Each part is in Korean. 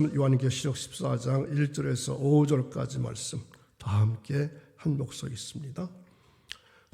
요한계시록 14장 1절에서 5절까지 말씀 다 함께 한 목소리 있습니다.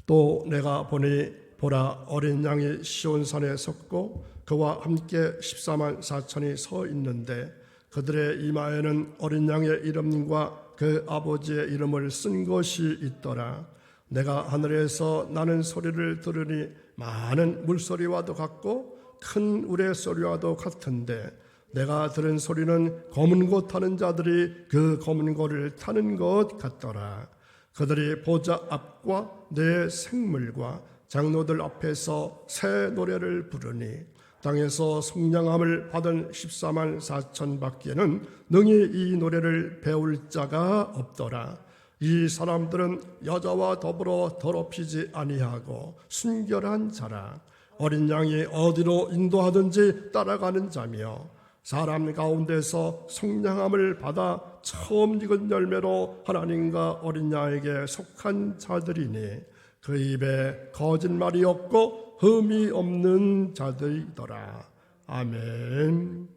또 내가 보니 보라, 어린 양이 시온산에 섰고 그와 함께 14만 4천이 서 있는데 그들의 이마에는 어린 양의 이름과 그 아버지의 이름을 쓴 것이 있더라. 내가 하늘에서 나는 소리를 들으니 많은 물소리와도 같고 큰 우레소리와도 같은데 내가 들은 소리는 검은 고 타는 자들이 그 검은 고를 타는 것 같더라. 그들이 보좌 앞과 내 생물과 장로들 앞에서 새 노래를 부르니 땅에서 속량함을 받은 14만 4천 밖에는 능히 이 노래를 배울 자가 없더라. 이 사람들은 여자와 더불어 더럽히지 아니하고 순결한 자라. 어린 양이 어디로 인도하든지 따라가는 자며 사람 가운데서 속량함을 받아 처음 익은 열매로 하나님과 어린 양에게 속한 자들이니 그 입에 거짓말이 없고 흠이 없는 자들이더라. 아멘.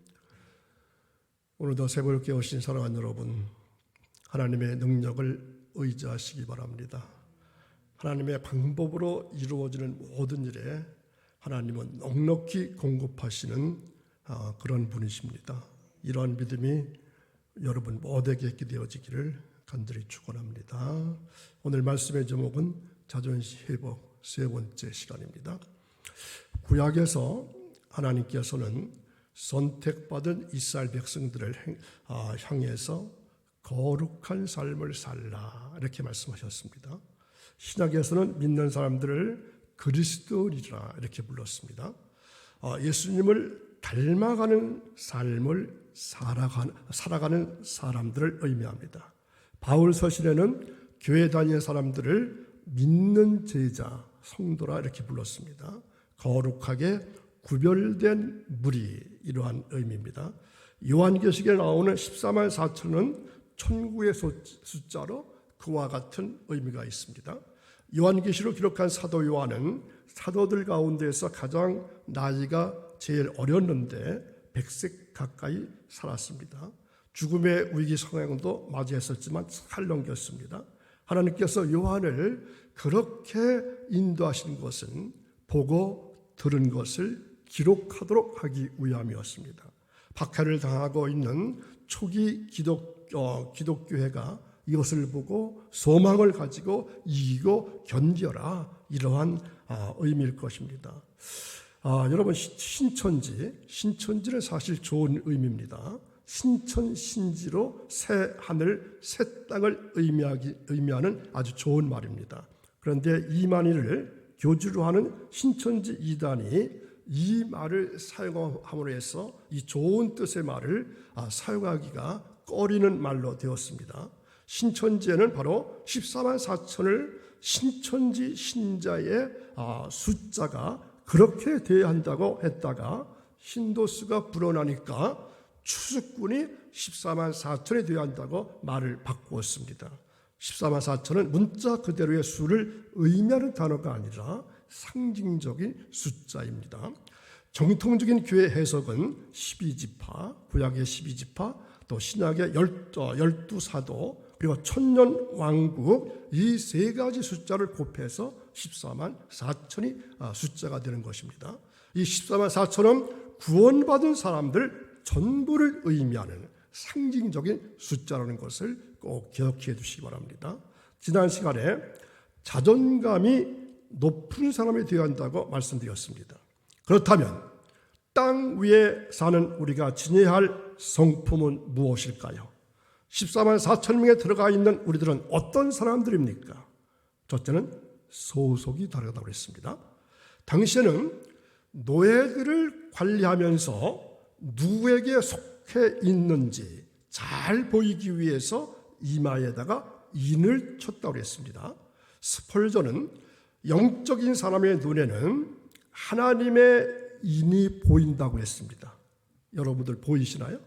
오늘도 새벽을 깨우신 사랑하는 여러분, 하나님의 능력을 의지하시기 바랍니다. 하나님의 방법으로 이루어지는 모든 일에 하나님은 넉넉히 공급하시는 그런 분이십니다. 이러한 믿음이 여러분 모두에게 있게 되어지기를 간절히 축원합니다. 오늘 말씀의 제목은 자존심 회복 세 번째 시간입니다. 구약에서 하나님께서는 선택받은 이스라엘 백성들을 향해서 거룩한 삶을 살라 이렇게 말씀하셨습니다. 신약에서는 믿는 사람들을 그리스도인이라 이렇게 불렀습니다. 예수님을 닮아가는 삶을 살아가는 사람들을 의미합니다. 바울 서신에는 교회 다니는 사람들을 믿는 제자, 성도라 이렇게 불렀습니다. 거룩하게 구별된 무리, 이러한 의미입니다. 요한계시록에 나오는 14만 4천은 천국의 숫자로 그와 같은 의미가 있습니다. 요한계시록 기록한 사도 요한은 사도들 가운데서 가장 나이가 제일 어렸는데 100세 가까이 살았습니다. 죽음의 위기 상황도 맞이했었지만 잘 넘겼습니다. 하나님께서 요한을 그렇게 인도하신 것은 보고 들은 것을 기록하도록 하기 위함이었습니다. 박해를 당하고 있는 초기 기독교회가 이것을 보고 소망을 가지고 이기고 견뎌라, 이러한 의미일 것입니다. 여러분, 신천지는 사실 좋은 의미입니다. 신천신지로 새 하늘, 새 땅을 의미하는 아주 좋은 말입니다. 그런데 이만희를 교주로 하는 신천지 이단이 이 말을 사용함으로 해서 이 좋은 뜻의 말을 사용하기가 꺼리는 말로 되었습니다. 신천지에는 바로 14만 4천을 신천지 신자의 숫자가 그렇게 돼야 한다고 했다가 신도수가 불어나니까 추수꾼이 14만 4천이 되어야 한다고 말을 바꾸었습니다. 14만 4천은 문자 그대로의 수를 의미하는 단어가 아니라 상징적인 숫자입니다. 정통적인 교회 해석은 12지파, 구약의 12지파, 또 신약의 12사도, 그리고 천년왕국, 이 세 가지 숫자를 곱해서 14만 4천이 숫자가 되는 것입니다. 이 14만 4천은 구원받은 사람들 전부를 의미하는 상징적인 숫자라는 것을 꼭 기억해 두시기 바랍니다. 지난 시간에 자존감이 높은 사람이 되어야 한다고 말씀드렸습니다. 그렇다면 땅 위에 사는 우리가 지녀야 할 성품은 무엇일까요? 14만 4천 명에 들어가 있는 우리들은 어떤 사람들입니까? 첫째는 소속이 다르다고 했습니다. 당시에는 노예들을 관리하면서 누구에게 속해 있는지 잘 보이기 위해서 이마에다가 인을 쳤다고 했습니다. 스펄전은 영적인 사람의 눈에는 하나님의 인이 보인다고 했습니다. 여러분들 보이시나요?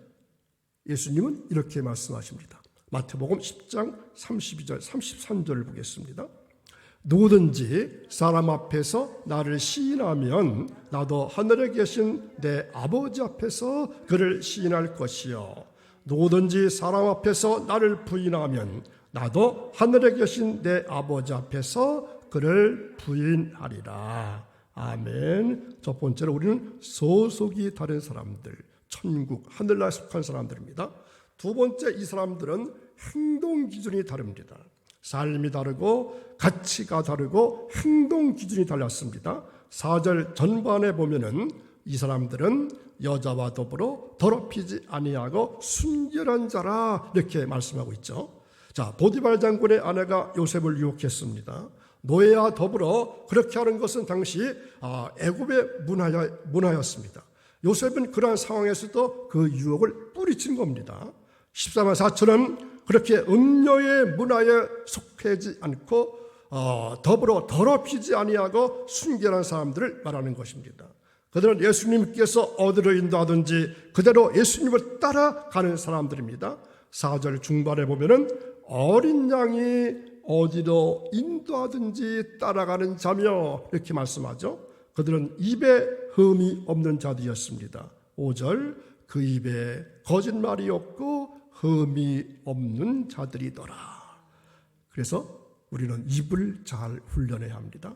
예수님은 이렇게 말씀하십니다. 마태복음 10장 32절 33절을 보겠습니다. 누구든지 사람 앞에서 나를 시인하면 나도 하늘에 계신 내 아버지 앞에서 그를 시인할 것이요 누구든지 사람 앞에서 나를 부인하면 나도 하늘에 계신 내 아버지 앞에서 그를 부인하리라. 아멘. 첫 번째로 우리는 소속이 다른 사람들, 천국, 하늘나라에 속한 사람들입니다. 두 번째, 이 사람들은 행동 기준이 다릅니다. 삶이 다르고 가치가 다르고 행동 기준이 달랐습니다. 4절 전반에 보면은 이 사람들은 여자와 더불어 더럽히지 아니하고 순결한 자라 이렇게 말씀하고 있죠. 자, 보디발 장군의 아내가 요셉을 유혹했습니다. 노예와 더불어 그렇게 하는 것은 당시 애굽의 문화였습니다. 요셉은 그러한 상황에서도 그 유혹을 뿌리친 겁니다. 14만 4천은 그렇게 음녀의 문화에 속하지 않고 더불어 더럽히지 아니하고 순결한 사람들을 말하는 것입니다. 그들은 예수님께서 어디로 인도하든지 그대로 예수님을 따라가는 사람들입니다. 4절 중반에 보면은 어린 양이 어디로 인도하든지 따라가는 자며 이렇게 말씀하죠. 그들은 입에 흠이 없는 자들이었습니다. 5절 그 입에 거짓말이 없고 흠이 없는 자들이더라. 그래서 우리는 입을 잘 훈련해야 합니다.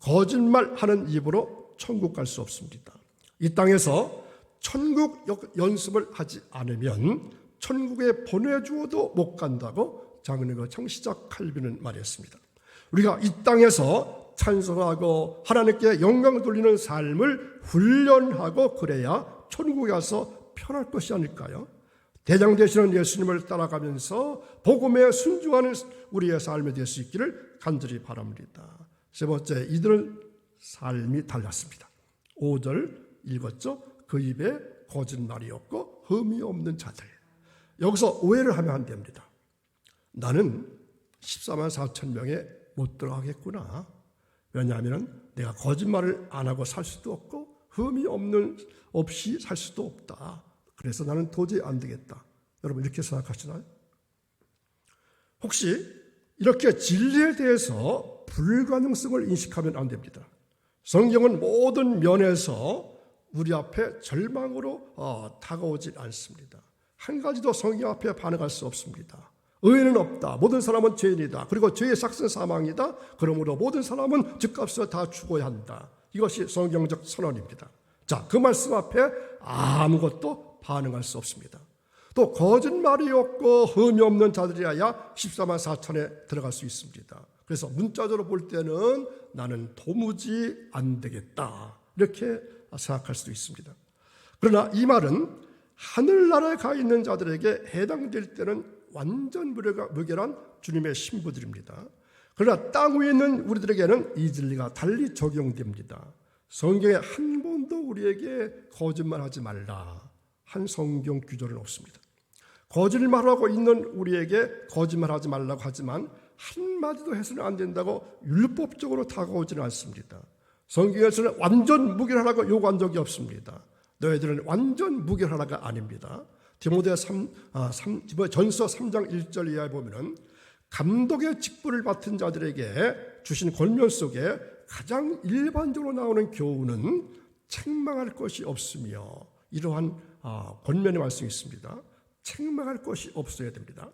거짓말하는 입으로 천국 갈 수 없습니다. 이 땅에서 천국 연습을 하지 않으면 천국에 보내주어도 못 간다고 장로교 창시자 칼빈은 말했습니다. 우리가 이 땅에서 찬송하고 하나님께 영광 돌리는 삶을 훈련하고 그래야 천국에 가서 편할 것이 아닐까요? 대장 되시는 예수님을 따라가면서 복음에 순종하는 우리의 삶이 될 수 있기를 간절히 바랍니다. 세 번째, 이들은 삶이 달랐습니다. 5절 읽었죠? 그 입에 거짓말이 없고 흠이 없는 자들. 여기서 오해를 하면 안 됩니다. 나는 14만 4천 명에 못 들어가겠구나. 왜냐하면 내가 거짓말을 안 하고 살 수도 없고 흠이 없이 살 수도 없다. 그래서 나는 도저히 안 되겠다. 여러분 이렇게 생각하시나요? 혹시 이렇게 진리에 대해서 불가능성을 인식하면 안 됩니다. 성경은 모든 면에서 우리 앞에 절망으로 다가오지 않습니다. 한 가지도 성경 앞에 반응할 수 없습니다. 의인은 없다. 모든 사람은 죄인이다. 그리고 죄의 삭은 사망이다. 그러므로 모든 사람은 죗값을 다 죽어야 한다. 이것이 성경적 선언입니다. 자, 그 말씀 앞에 아무것도 반응할 수 없습니다. 또 거짓말이 없고 흠이 없는 자들이야 14만 4천에 들어갈 수 있습니다. 그래서 문자적으로 볼 때는 나는 도무지 안 되겠다 이렇게 생각할 수도 있습니다. 그러나 이 말은 하늘나라에 가 있는 자들에게 해당될 때는 완전 무결한 주님의 신부들입니다. 그러나 땅 위에 있는 우리들에게는 이 진리가 달리 적용됩니다. 성경에 한 번도 우리에게 거짓말하지 말라 한 성경 규절은 없습니다. 거짓말하고 있는 우리에게 거짓말하지 말라고 하지만 한마디도 해서는 안 된다고 율법적으로 다가오지는 않습니다. 성경에서는 완전 무결하라고 요구한 적이 없습니다. 너희들은 완전 무결하라가 아닙니다. 디모데전서 3장 1절 이하에 보면은 감독의 직분을 맡은 자들에게 주신 권면 속에 가장 일반적으로 나오는 교훈은 책망할 것이 없으며 이러한 권면의 말씀이 있습니다. 책망할 것이 없어야 됩니다.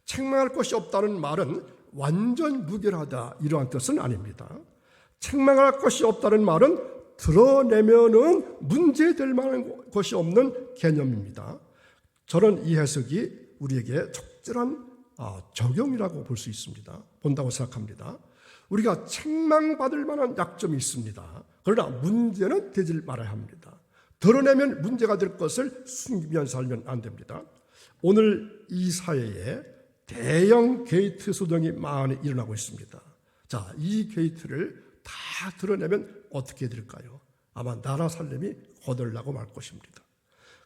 책망할 것이 없다는 말은 완전 무결하다 이러한 뜻은 아닙니다. 책망할 것이 없다는 말은 드러내면은 문제될 만한 것이 없는 개념입니다. 저는 이 해석이 우리에게 적절한 적용이라고 볼 수 있습니다. 본다고 생각합니다. 우리가 책망받을 만한 약점이 있습니다. 그러나 문제는 되질 말아야 합니다. 드러내면 문제가 될 것을 숨기면 살면 안 됩니다. 오늘 이 사회에 대형 게이트 소동이 많이 일어나고 있습니다. 자, 이 게이트를 다 드러내면 어떻게 될까요? 아마 나라 살림이 거덜나고 말 것입니다.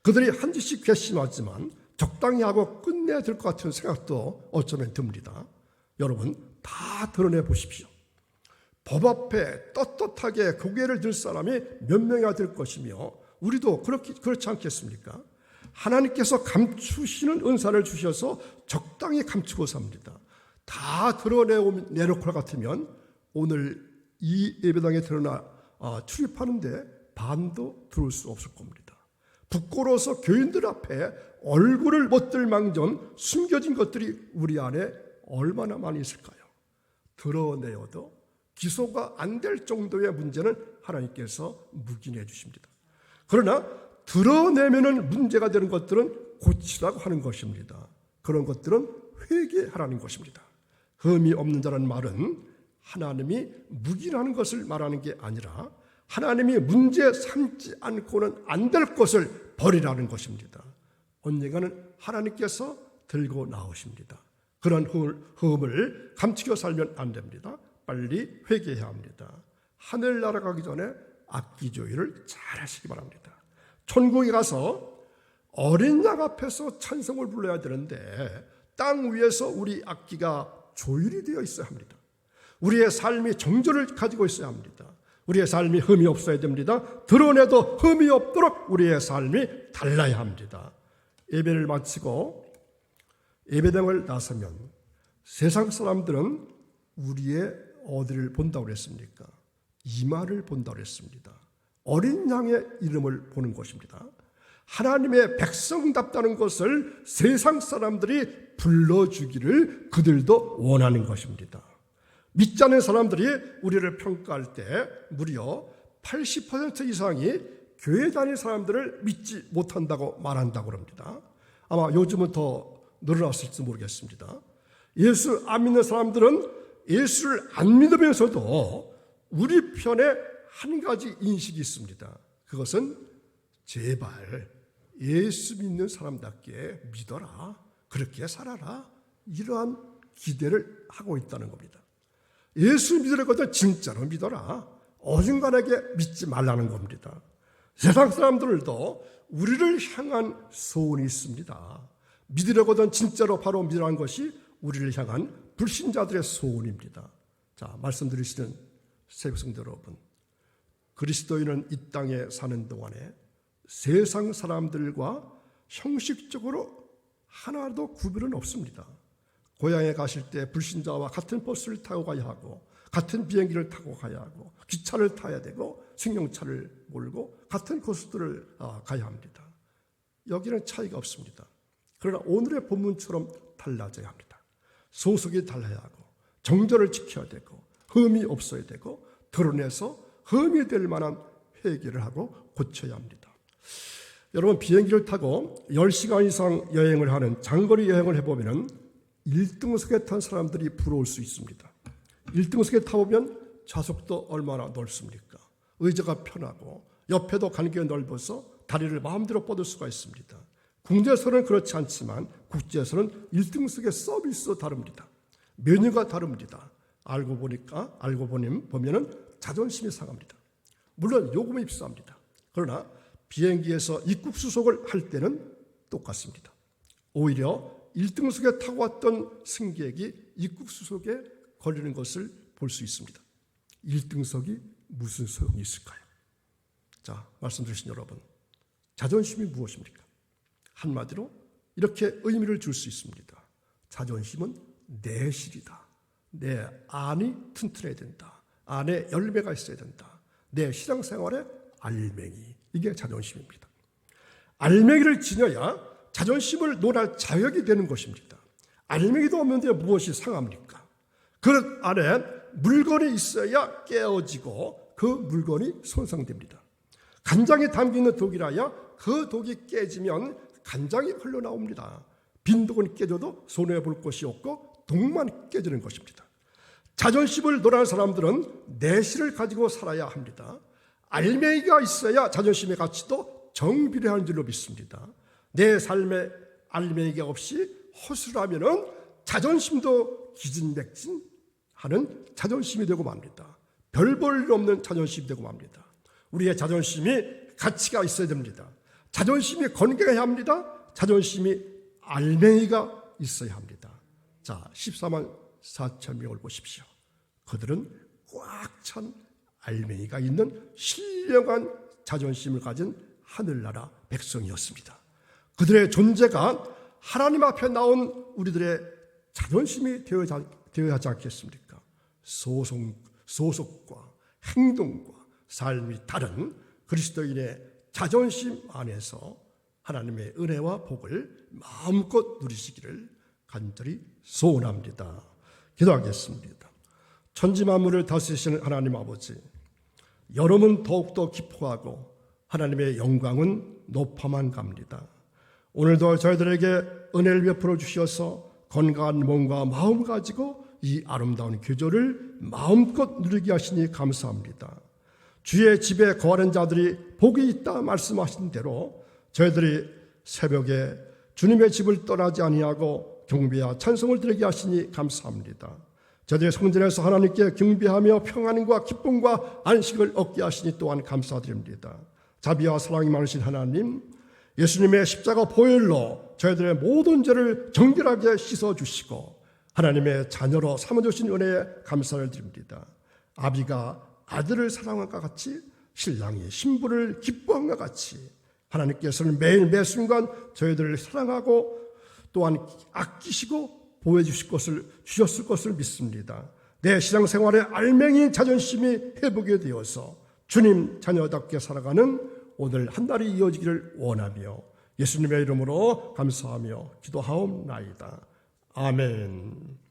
그들이 한 짓씩 괘씸하지만 적당히 하고 끝내야 될 것 같은 생각도 어쩌면 듭니다. 여러분 다 드러내 보십시오. 법 앞에 떳떳하게 고개를 들 사람이 몇 명이나 될 것이며 우리도 그렇지 않겠습니까? 하나님께서 감추시는 은사를 주셔서 적당히 감추고 삽니다. 다 드러내놓을 것 같으면 오늘 이 예배당에 출입하는데 반도 들어올 수 없을 겁니다. 부끄러워서 교인들 앞에 얼굴을 못 들 망정 숨겨진 것들이 우리 안에 얼마나 많이 있을까요? 드러내어도 기소가 안 될 정도의 문제는 하나님께서 묵인해 주십니다. 그러나 드러내면은 문제가 되는 것들은 고치라고 하는 것입니다. 그런 것들은 회개하라는 것입니다. 흠이 없는 자라는 말은 하나님이 묵인하는 것을 말하는 게 아니라 하나님이 문제 삼지 않고는 안 될 것을 버리라는 것입니다. 언젠가는 하나님께서 들고 나오십니다. 그런 흠을 감추고 살면 안 됩니다. 빨리 회개해야 합니다. 하늘나라 가기 전에 악기 조율을 잘 하시기 바랍니다. 천국에 가서 어린 양 앞에서 찬송을 불러야 되는데 땅 위에서 우리 악기가 조율이 되어 있어야 합니다. 우리의 삶이 정절을 가지고 있어야 합니다. 우리의 삶이 흠이 없어야 됩니다. 드러내도 흠이 없도록 우리의 삶이 달라야 합니다. 예배를 마치고 예배당을 나서면 세상 사람들은 우리의 어디를 본다고 그랬습니까? 이마를 본다고 그랬습니다. 어린 양의 이름을 보는 것입니다. 하나님의 백성답다는 것을 세상 사람들이 불러주기를 그들도 원하는 것입니다. 믿지 않는 사람들이 우리를 평가할 때 무려 80% 이상이 교회 다니는 사람들을 믿지 못한다고 말한다고 합니다. 아마 요즘은 더 늘어났을지 모르겠습니다. 예수 안 믿는 사람들은 예수를 안 믿으면서도 우리 편에 한 가지 인식이 있습니다. 그것은 제발 예수 믿는 사람답게 믿어라, 그렇게 살아라, 이러한 기대를 하고 있다는 겁니다. 예수 믿으려거든 진짜로 믿어라, 어중간하게 믿지 말라는 겁니다. 세상 사람들도 우리를 향한 소원이 있습니다. 믿으려거든 진짜로 바로 믿으라는 것이 우리를 향한 불신자들의 소원입니다. 자, 말씀드리시는 새벽성도 여러분, 그리스도인은 이 땅에 사는 동안에 세상 사람들과 형식적으로 하나도 구별은 없습니다. 고향에 가실 때 불신자와 같은 버스를 타고 가야 하고, 같은 비행기를 타고 가야 하고, 기차를 타야 되고, 승용차를 몰고 같은 코스들을 가야 합니다. 여기는 차이가 없습니다. 그러나 오늘의 본문처럼 달라져야 합니다. 소속이 달라야 하고, 정절을 지켜야 되고, 흠이 없어야 되고, 드러내서 흠이 될 만한 회개를 하고 고쳐야 합니다. 여러분, 비행기를 타고 10시간 이상 여행을 하는 장거리 여행을 해보면 1등석에 탄 사람들이 부러울 수 있습니다. 1등석에 타보면 좌석도 얼마나 넓습니까? 의자가 편하고 옆에도 간격이 넓어서 다리를 마음대로 뻗을 수가 있습니다. 국내에서는 그렇지 않지만 국제에서는 1등석의 서비스도 다릅니다. 메뉴가 다릅니다. 알고 보면은 자존심이 상합니다. 물론 요금이 비쌉니다. 그러나 비행기에서 입국 수속을 할 때는 똑같습니다. 오히려 1등석에 타고 왔던 승객이 입국 수속에 걸리는 것을 볼 수 있습니다. 1등석이 무슨 소용이 있을까요? 자, 말씀드리신 여러분, 자존심이 무엇입니까? 한마디로 이렇게 의미를 줄 수 있습니다. 자존심은 내실이다. 내 안이 튼튼해야 된다. 안에 열매가 있어야 된다. 내 신앙생활에 알맹이, 이게 자존심입니다. 알맹이를 지녀야 자존심을 논할 자격이 되는 것입니다. 알맹이도 없는데 무엇이 상합니까? 그릇 안에 물건이 있어야 깨어지고 그 물건이 손상됩니다. 간장에 담기는 독이라야 그 독이 깨지면 간장이 흘러나옵니다. 빈 독은 깨져도 손해 볼 것이 없고 독만 깨지는 것입니다. 자존심을 논하는 사람들은 내실을 가지고 살아야 합니다. 알맹이가 있어야 자존심의 가치도 정비례하는 줄로 믿습니다. 내 삶에 알맹이가 없이 허술하면은 자존심도 기진맥진하는 자존심이 되고 맙니다. 별 볼 일 없는 자존심이 되고 맙니다. 우리의 자존심이 가치가 있어야 됩니다. 자존심이 건강해야 합니다. 자존심이 알맹이가 있어야 합니다. 자, 14만 4천 명을 보십시오. 그들은 꽉 찬 알맹이가 있는 신령한 자존심을 가진 하늘나라 백성이었습니다. 그들의 존재가 하나님 앞에 나온 우리들의 자존심이 되어야 하지 않겠습니까? 소속과 행동과 삶이 다른 그리스도인의 자존심 안에서 하나님의 은혜와 복을 마음껏 누리시기를 간절히 소원합니다. 기도하겠습니다. 천지 만물을 다스리시는 하나님 아버지, 여름은 더욱더 기뻐하고 하나님의 영광은 높아만 갑니다. 오늘도 저희들에게 은혜를 베풀어 주셔서 건강한 몸과 마음 가지고 이 아름다운 계절을 마음껏 누리게 하시니 감사합니다. 주의 집에 거하는 자들이 복이 있다 말씀하신 대로 저희들이 새벽에 주님의 집을 떠나지 아니하고 경배와 찬송을 드리게 하시니 감사합니다. 저희들의 성전에서 하나님께 경배하며 평안과 기쁨과 안식을 얻게 하시니 또한 감사드립니다. 자비와 사랑이 많으신 하나님, 예수님의 십자가 보혈로 저희들의 모든 죄를 정결하게 씻어주시고 하나님의 자녀로 삼아주신 은혜에 감사를 드립니다. 아비가 아들을 사랑함과 같이 신랑이 신부를 기뻐함과 같이 하나님께서는 매일 매순간 저희들을 사랑하고 또한 아끼시고 주셨을 것을 믿습니다. 내 신앙생활의 알맹이 자존심이 회복이 되어서 주님 자녀답게 살아가는 오늘 한 달이 이어지기를 원하며 예수님의 이름으로 감사하며 기도하옵나이다. 아멘.